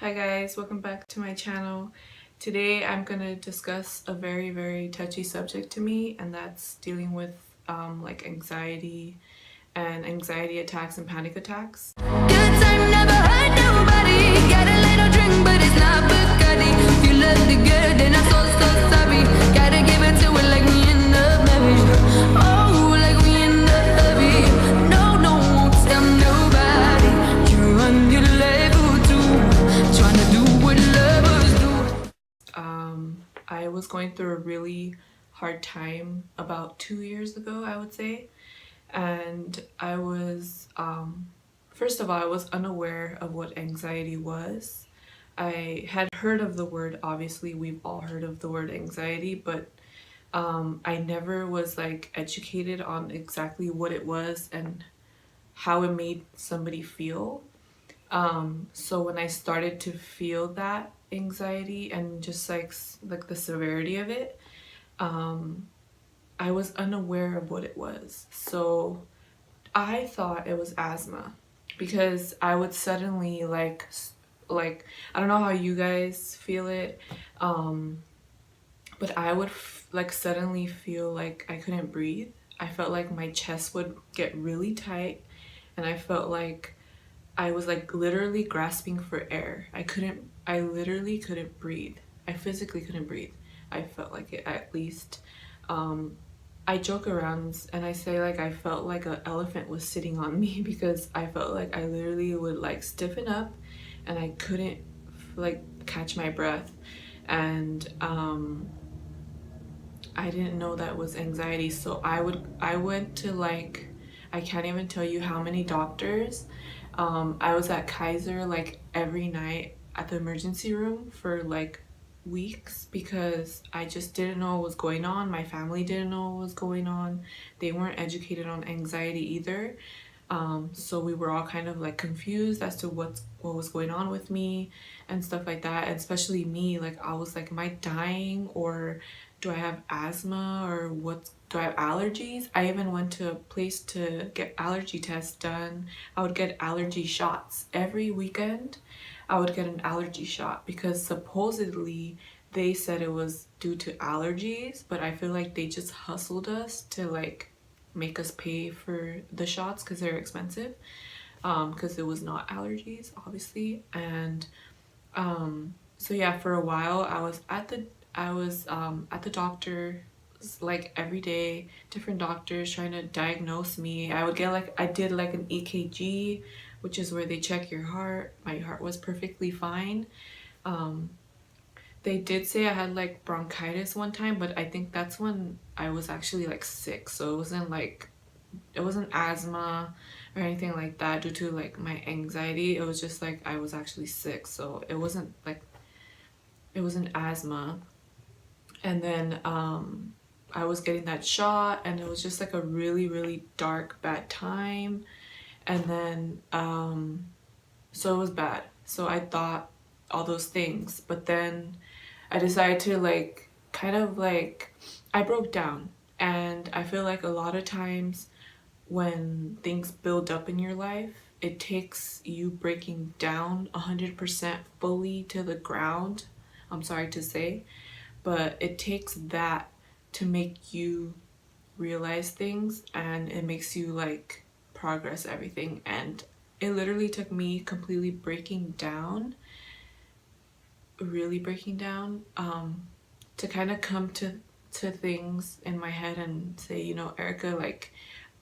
Hi guys, welcome back to my channel. Today I'm gonna discuss a very touchy subject to me, and that's dealing with like anxiety and anxiety attacks and panic attacks. Good time never hurt nobody. Got a little drink, but it's not Bacardi. If you love the good, then I'm so sorry. Gotta give it to it like we in the marriage. Oh, like we in the hurry. No, won't tell nobody. You're on your level too. Trying to do what lovers do. I was going through a really hard time about 2 years ago, I would say, and I was first of all, I was unaware of what anxiety was. I had heard of the word, obviously, we've all heard of the word anxiety, but I never was like educated on exactly what it was and how it made somebody feel. So when I started to feel that anxiety and just like the severity of it, I was unaware of what it was. So I thought it was asthma because I would suddenly like I don't know how you guys feel it, but I would like suddenly feel like I couldn't breathe. I felt like my chest would get really tight, and I felt like I was like literally grasping for air. I literally couldn't breathe. I physically couldn't breathe. I felt like it at least. Um, I joke around and I say like I felt like an elephant was sitting on me because I felt like I literally would like stiffen up and I couldn't like catch my breath. And I didn't know that was anxiety. So I went to like, I can't even tell you how many doctors. I was at Kaiser like every night at the emergency room for like weeks because I just didn't know what was going on. My family didn't know what was going on. They weren't educated on anxiety either. So we were all kind of like confused as to what was going on with me and stuff like that. And especially me, like I was like, am I dying, or do I have asthma, or do I have allergies? I even went to a place to get allergy tests done. I would get allergy shots every weekend. I would get an allergy shot because supposedly they said it was due to allergies, but I feel like they just hustled us to like make us pay for the shots because they're expensive, because it was not allergies obviously. And so yeah, for a while I was at the doctor like every day, different doctors trying to diagnose me. I did like an EKG, which is where they check your heart. My heart was perfectly fine. They did say I had like bronchitis one time, but I think that's when I was actually like sick. So it wasn't asthma or anything like that due to like my anxiety. It was just like I was actually sick. So it wasn't asthma. And then I was getting that shot, and it was just like a really dark bad time. And then so it was bad. So I thought all those things, but then I decided to like kind of like I broke down. And I feel like a lot of times when things build up in your life, it takes you breaking down 100% fully to the ground. I'm sorry to say, but it takes that to make you realize things, and it makes you like progress everything. And it literally took me completely breaking down, really breaking down, to kind of come to things in my head and say, Erica, like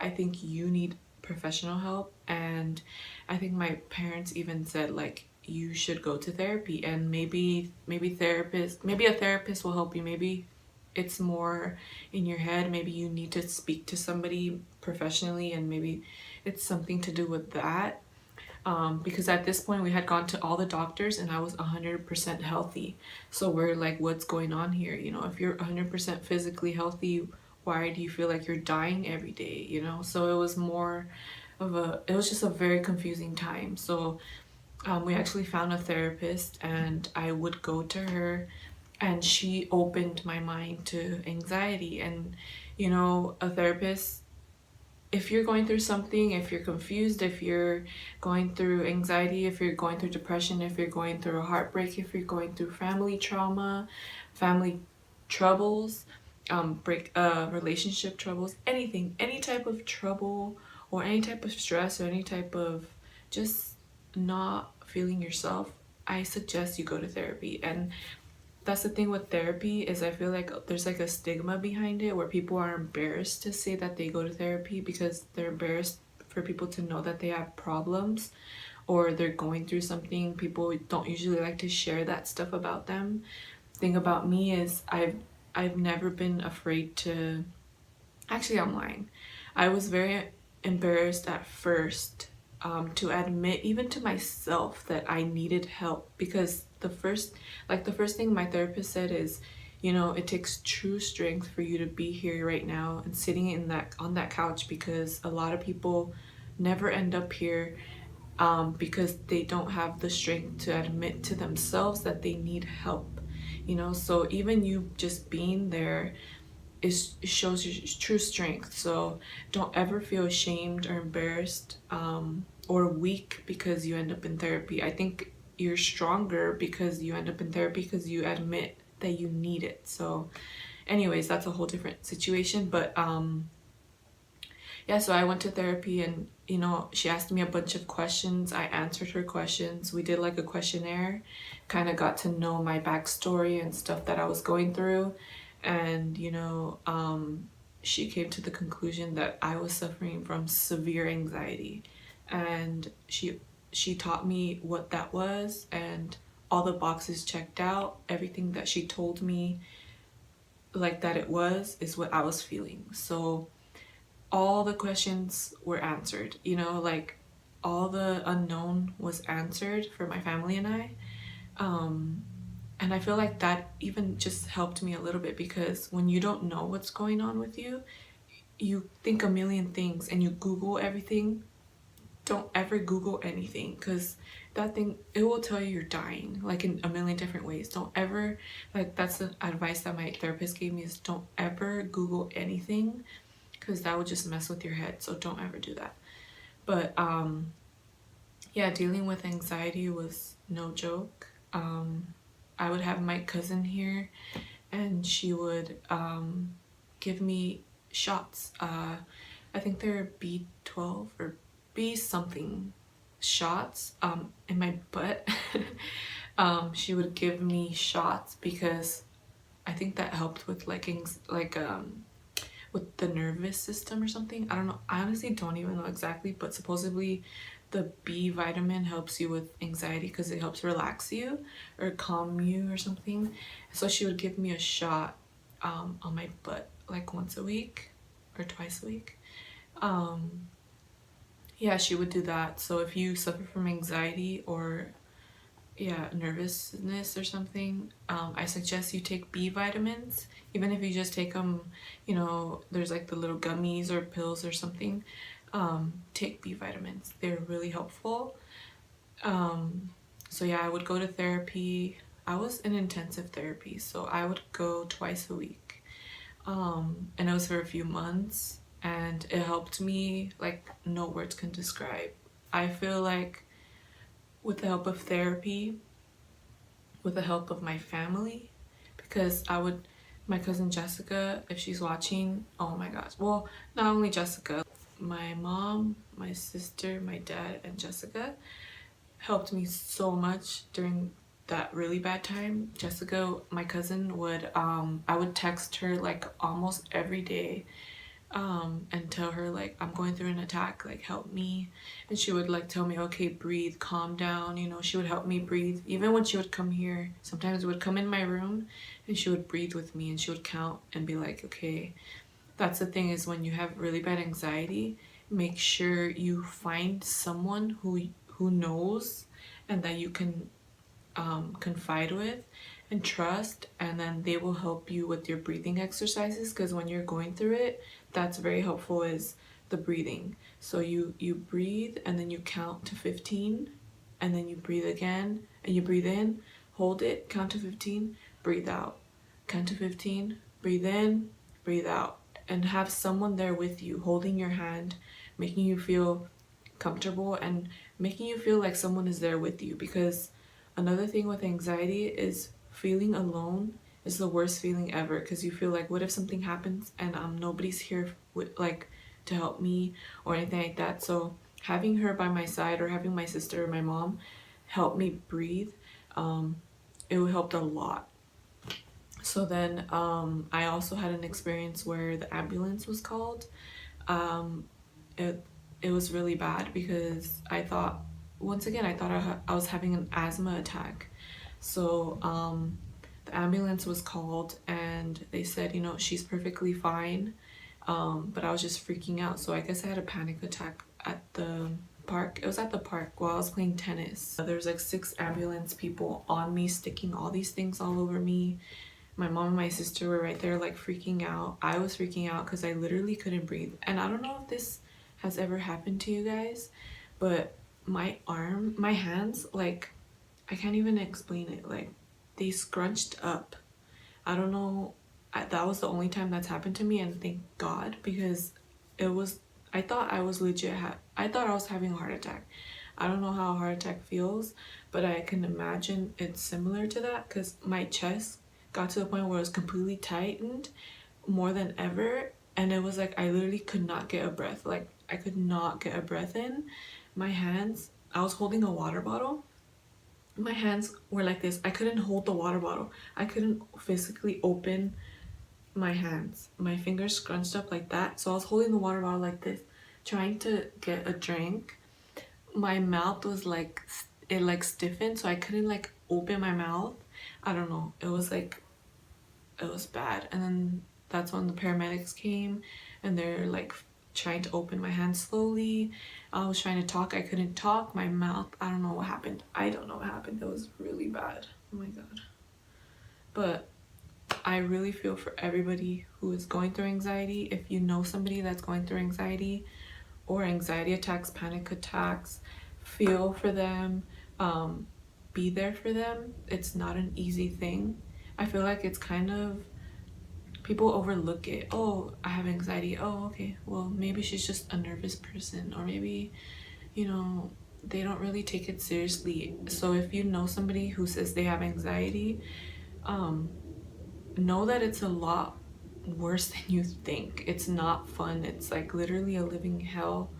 I think you need professional help. And I think my parents even said like you should go to therapy, and maybe a therapist will help you. Maybe it's more in your head. Maybe you need to speak to somebody professionally, and maybe it's something to do with that. Because at this point we had gone to all the doctors and I was 100% healthy. So we're like, what's going on here? If you're 100% physically healthy, why do you feel like you're dying every day? So it was just a very confusing time. So we actually found a therapist, and I would go to her, and she opened my mind to anxiety. And a therapist if you're going through something, if you're confused, if you're going through anxiety, if you're going through depression, if you're going through a heartbreak, if you're going through family trauma, family troubles, relationship troubles, anything, any type of trouble or any type of stress or any type of just not feeling yourself, I suggest you go to therapy. And that's the thing with therapy, is I feel like there's like a stigma behind it where people are embarrassed to say that they go to therapy because they're embarrassed for people to know that they have problems or they're going through something. People don't usually like to share that stuff about them. Thing about me is I've never been afraid to, actually I'm lying. I was very embarrassed at first to admit even to myself that I needed help, because the first thing my therapist said is, you know, it takes true strength for you to be here right now and sitting in that on that couch, because a lot of people never end up here because they don't have the strength to admit to themselves that they need help, you know. So even you just being there it shows your true strength. So don't ever feel ashamed or embarrassed or weak because you end up in therapy. I think you're stronger because you end up in therapy because you admit that you need it. So anyways, that's a whole different situation. But yeah, so I went to therapy, and you know, she asked me a bunch of questions. I answered her questions. We did like a questionnaire, kind of got to know my backstory and stuff that I was going through. And you know, she came to the conclusion that I was suffering from severe anxiety, and she taught me what that was, and all the boxes checked out. Everything that she told me like that it was is what I was feeling. So all the questions were answered, you know, like all the unknown was answered for my family and I. And I feel like that even just helped me a little bit, because when you don't know what's going on with you, you think a million things and you Google everything. Don't ever Google anything, because that thing, it will tell you you're dying, like in a million different ways. Don't ever, like that's the advice that my therapist gave me, is don't ever Google anything, because that would just mess with your head. So don't ever do that. But yeah, dealing with anxiety was no joke. I would have my cousin here, and she would give me shots. I think they're B12 or B something shots in my butt. She would give me shots because I think that helped with with the nervous system or something. I don't know. I honestly don't even know exactly, but supposedly the B vitamin helps you with anxiety because it helps relax you or calm you or something. So she would give me a shot on my butt like once a week or twice a week. Yeah, she would do that. So if you suffer from anxiety or nervousness or something, I suggest you take B vitamins. Even if you just take them, you know, there's like the little gummies or pills or something. Take B vitamins. They're really helpful. So yeah, I would go to therapy. I was in intensive therapy, so I would go twice a week. And it was for a few months, and it helped me like no words can describe. I feel like with the help of therapy, with the help of my family, because my cousin Jessica, if she's watching, oh my gosh, well, not only Jessica, my mom, my sister, my dad, and Jessica helped me so much during that really bad time. Jessica, my cousin, I would text her like almost every day and tell her like I'm going through an attack, like help me. And she would like tell me, okay, breathe, calm down, you know. She would help me breathe. Even when she would come here, sometimes would come in my room and she would breathe with me, and she would count and be like, okay. That's the thing, is when you have really bad anxiety, make sure you find someone who knows and that you can confide with and trust, and then they will help you with your breathing exercises, because when you're going through it, that's very helpful, is the breathing. So you breathe and then you count to 15, and then you breathe again, and you breathe in, hold it, count to 15, breathe out, count to 15, breathe in, breathe out. and have someone there with you holding your hand, making you feel comfortable and making you feel like someone is there with you. Because another thing with anxiety is feeling alone is the worst feeling ever, because you feel like, what if something happens and nobody's here with like to help me or anything like that. So having her by my side, or having my sister or my mom help me breathe, it helped a lot. So then I also had an experience where the ambulance was called. um, it was really bad because I thought, once again, I thought I was having an asthma attack. So the ambulance was called and they said, you know, she's perfectly fine. But I was just freaking out. So I guess I had a panic attack at the park. It was at the park while I was playing tennis. There was like 6 ambulance people on me, sticking all these things all over me. My mom and my sister were right there like freaking out. I was freaking out because I literally couldn't breathe. And I don't know if this has ever happened to you guys, but my hands, like, I can't even explain it. Like, they scrunched up. I don't know. That was the only time that's happened to me, and thank God, because I thought I was legit. I thought I was having a heart attack. I don't know how a heart attack feels, but I can imagine it's similar to that, because my chest got to the point where it was completely tightened more than ever, and it was like I literally could not get a breath. Like, I could not get a breath in. My hands, I was holding a water bottle. My hands were like this. I couldn't hold the water bottle. I couldn't physically open my hands. My fingers scrunched up like that. So I was holding the water bottle like this, trying to get a drink. My mouth was like, it like stiffened, so I couldn't like open my mouth. I don't know. It was like, it was bad. And then that's when the paramedics came and they're like trying to open my hand slowly. I was trying to talk. I couldn't talk. My mouth, I don't know what happened. I don't know what happened. It was really bad. Oh my God. But I really feel for everybody who is going through anxiety. If you know somebody that's going through anxiety or anxiety attacks, panic attacks, feel for them. Be there for them. It's not an easy thing. I feel like it's kind of, people overlook it. Oh, I have anxiety. Oh, okay. Well, maybe she's just a nervous person, or maybe, you know, they don't really take it seriously. So if you know somebody who says they have anxiety, know that it's a lot worse than you think. It's not fun. It's like literally a living hell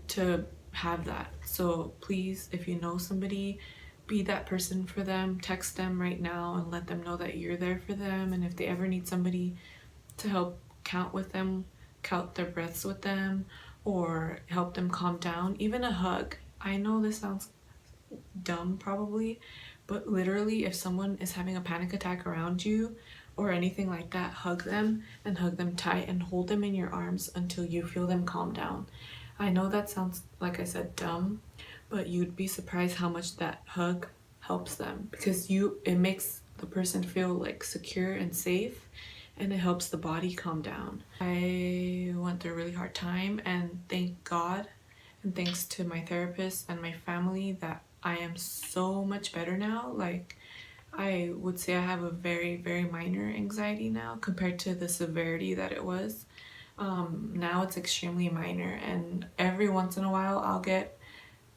to have that. So please, if you know somebody, be that person for them. Text them right now and let them know that you're there for them. And if they ever need somebody to help count with them, count their breaths with them, or help them calm down, even a hug. I know this sounds dumb probably, but literally, if someone is having a panic attack around you or anything like that, hug them, and hug them tight and hold them in your arms until you feel them calm down. I know that sounds, like I said, dumb, but you'd be surprised how much that hug helps them, because it makes the person feel like secure and safe, and it helps the body calm down. I went through a really hard time, and thank God and thanks to my therapist and my family that I am so much better now. Like, I would say I have a very, very minor anxiety now compared to the severity that it was. Now it's extremely minor, and every once in a while I'll get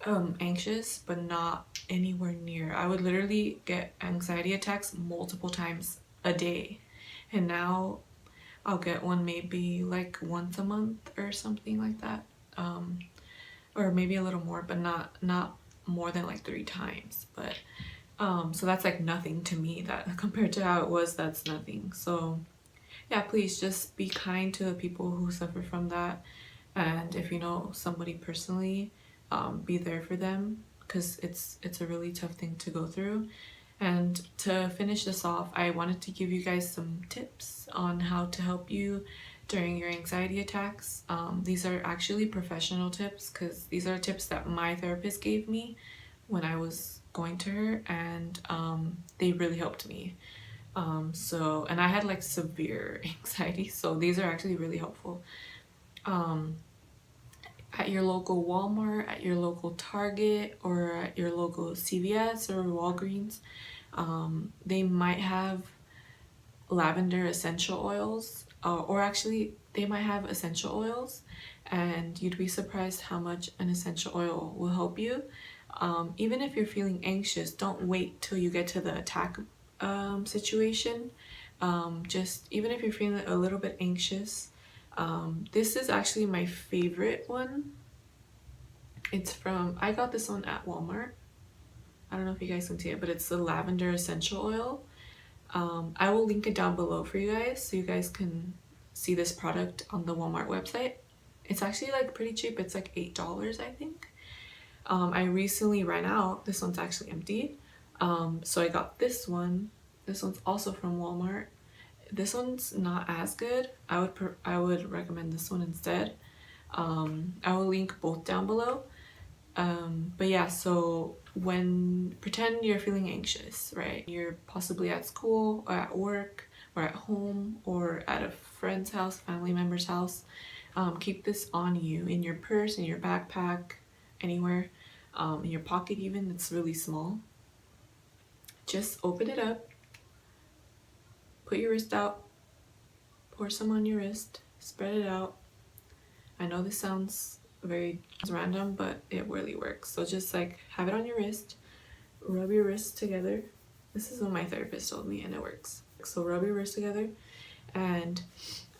anxious, but not anywhere near. I would literally get anxiety attacks multiple times a day, and now I'll get one maybe like once a month or something like that, or maybe a little more, but not more than like 3 times. But so that's like nothing to me. That compared to how it was, that's nothing. So yeah, please just be kind to the people who suffer from that, and if you know somebody personally, be there for them, because it's a really tough thing to go through. And to finish this off, I wanted to give you guys some tips on how to help you during your anxiety attacks. These are actually professional tips, because these are tips that my therapist gave me when I was going to her, and they really helped me. And I had like severe anxiety, so these are actually really helpful. At your local Walmart, at your local Target, or at your local CVS or Walgreens, they might have lavender essential oils. or actually they might have essential oils, and you'd be surprised how much an essential oil will help you. Even if you're feeling anxious, don't wait till you get to the attack situation. Just even if you're feeling a little bit anxious, this is actually my favorite one. It's from, I got this one at Walmart. I don't know if you guys can see it, but it's the lavender essential oil. I will link it down below for you guys so you guys can see this product on the Walmart website. It's actually like pretty cheap. It's like $8, I think. I recently ran out. This one's actually empty. So I got this one. This one's also from Walmart. This one's not as good. I would recommend this one instead. I will link both down below. But yeah, so pretend you're feeling anxious, right? You're possibly at school or at work or at home or at a friend's house, family member's house. Keep this on you, in your purse, in your backpack, anywhere, in your pocket even. It's really small. Just open it up, put your wrist out, pour some on your wrist, spread it out. I know this sounds very random, but it really works. So just like have it on your wrist, rub your wrists together. This is what my therapist told me, and it works. So rub your wrists together and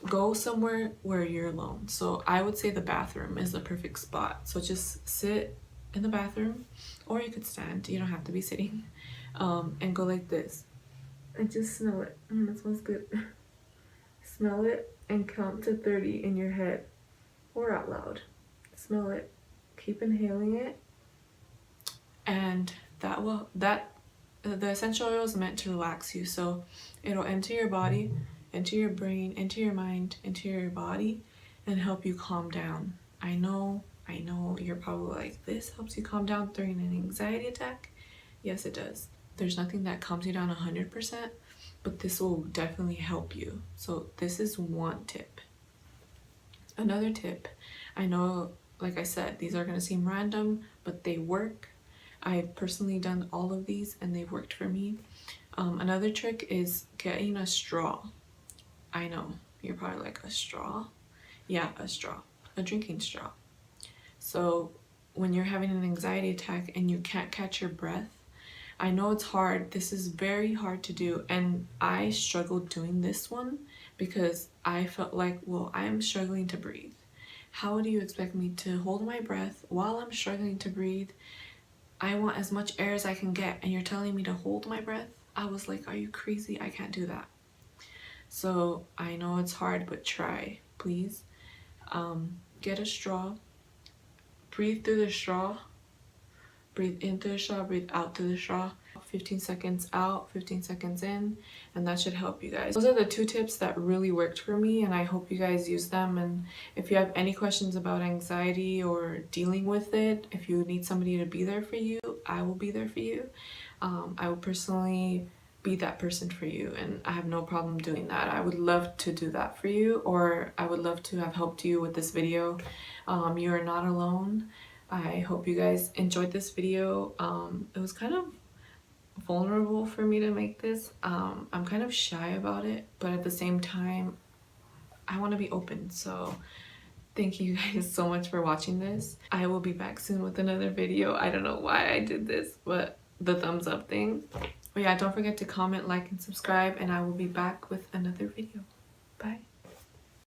go somewhere where you're alone. So I would say the bathroom is the perfect spot. So just sit in the bathroom, or you could stand, you don't have to be sitting, and go like this and just smell it. That smells good. Smell it and count to 30 in your head or out loud. Smell it, keep inhaling it, and the essential oil is meant to relax you. So it'll enter your body, into your brain, into your mind, into your body, and help you calm down. I know you're probably like, this helps you calm down during an anxiety attack. Yes, it does. There's nothing that calms you down 100%, but this will definitely help you. So this is one tip. Another tip, I know, like I said, these are going to seem random, but they work. I've personally done all of these and they've worked for me. Another trick is getting a straw. I know, you're probably like, a straw? Yeah, a straw, a drinking straw. So when you're having an anxiety attack and you can't catch your breath, I know it's hard. This is very hard to do, and I struggled doing this one because I felt like, well, I'm struggling to breathe. How do you expect me to hold my breath while I'm struggling to breathe? I want as much air as I can get, and you're telling me to hold my breath? I was like, are you crazy? I can't do that. So I know it's hard, but try, please. Get a straw, breathe through the straw, breathe in through the straw, breathe out through the straw. 15 seconds out, 15 seconds in, and that should help you guys. Those are the 2 tips that really worked for me, and I hope you guys use them. And if you have any questions about anxiety or dealing with it, if you need somebody to be there for you, I will be there for you. I will personally be that person for you, and I have no problem doing that. I would love to do that for you, or I would love to have helped you with this video. You are not alone. I hope you guys enjoyed this video. It was kind of vulnerable for me to make this. I'm kind of shy about it, but at the same time I want to be open. So thank you guys so much for watching this. I will be back soon with another video. I don't know why I did this, but the thumbs up thing. But yeah, don't forget to comment, like, and subscribe, and I will be back with another video.